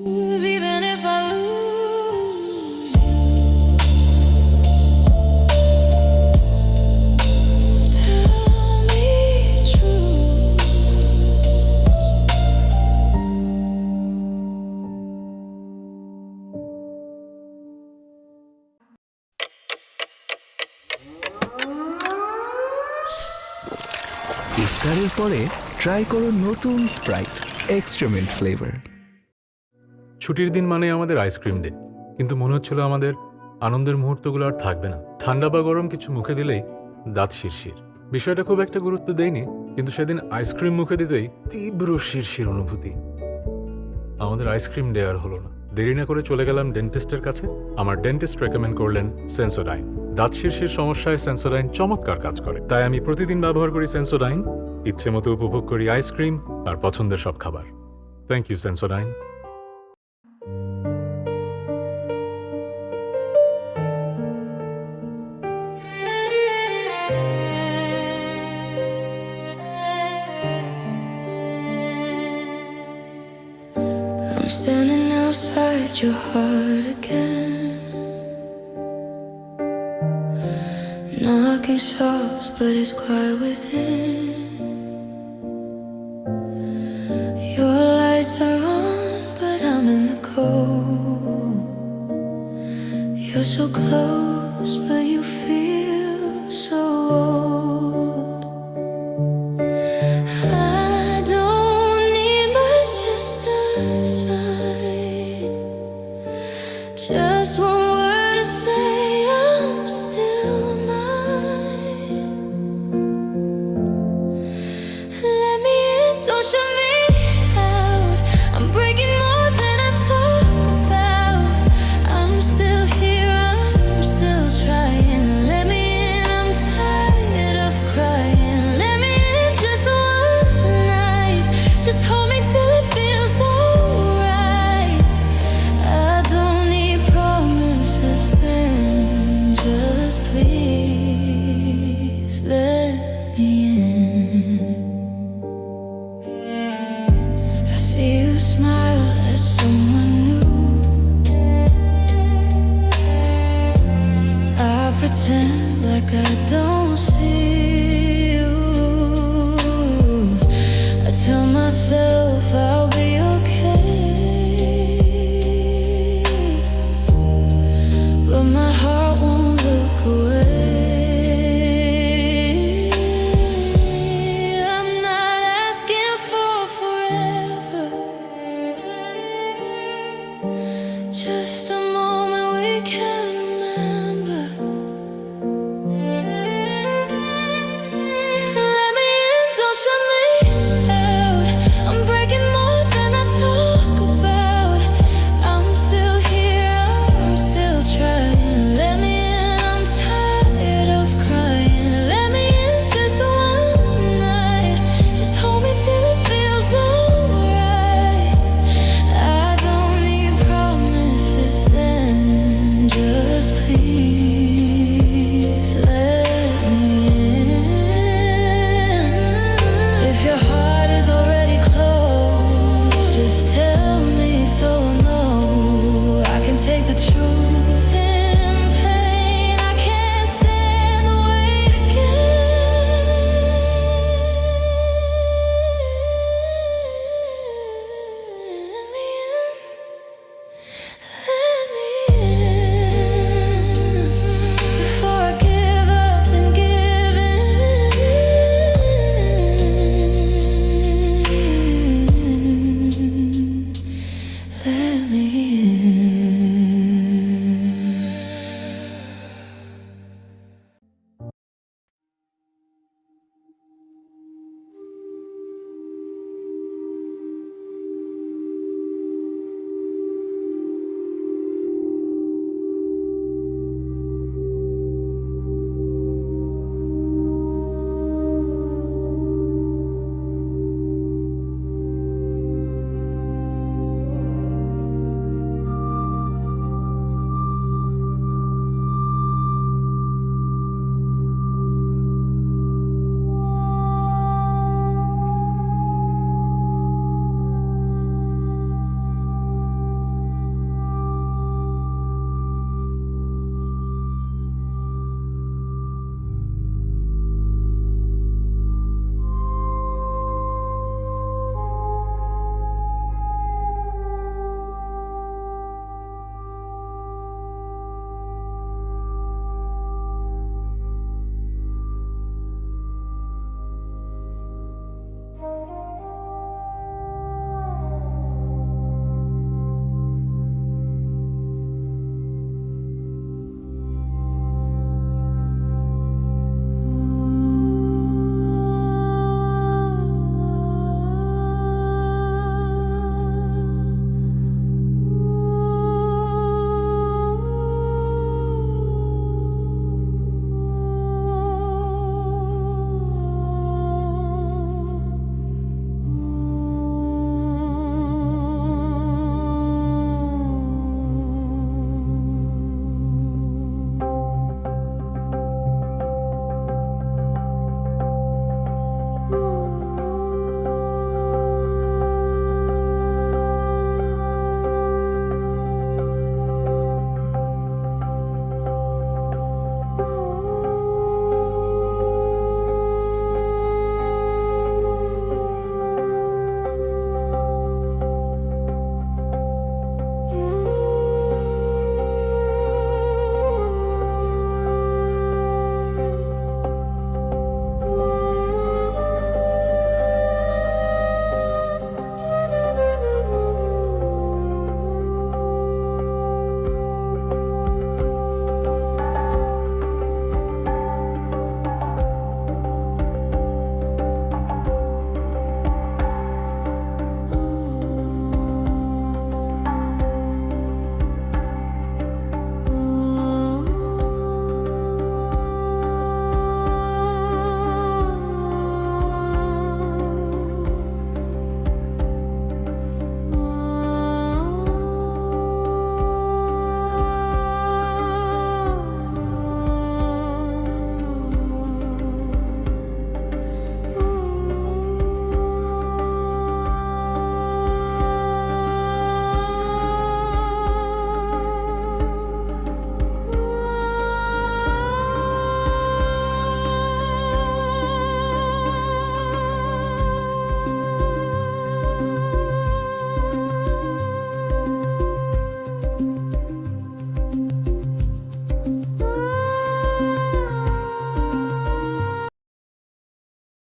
Even if I lose you, tell me truths. ইফতারের পরে try করো নতুন স্প্রাইট এক্সট্রা মিন্ট ফ্লেভার। ছুটির দিন মানে আমাদের আইসক্রিম ডে, কিন্তু মনে হচ্ছিল আমাদের আনন্দের মুহূর্তগুলো আর থাকবে না। ঠান্ডা বা গরম কিছু মুখে দিলেই দাঁত শিরশির। বিষয়টা খুব একটা গুরুত্ব দেয়নি, কিন্তু সেদিন আইসক্রিম মুখে দিতেই তীব্র শিরশির অনুভূতি। আমাদের আইসক্রিম ডে আর হলো না। দেরি না করে চলে গেলাম ডেন্টিস্টের কাছে। আমার ডেন্টিস্ট রেকমেন্ড করলেন সেন্সোডাইন। দাঁত শিরশির সমস্যায় সেন্সোডাইন চমৎকার কাজ করে, তাই আমি প্রতিদিন ব্যবহার করি সেন্সোডাইন। ইচ্ছে মতো উপভোগ করি আইসক্রিম আর পছন্দের সব খাবার। Thank you Sensodyne. I'm standing outside your heart again, knocking soft, but it's quiet within. Your lights are on, but I'm in the cold. You're so close, but you feel so old. I don't need much, just a sign, just one word to say I'm still mine. Let me in, don't shut me out. I'm breaking more than I talk about. I'm still here, I'm still trying. Let me in, I'm tired of crying. Let me in just one night. Just hold me till it feels alright. I don't need promises then, just please let me in. I see you smile at someone new. I pretend like I don't see you. I tell myself I'll be okay, but my heart won't look away. I'm not asking for forever, just a moment we can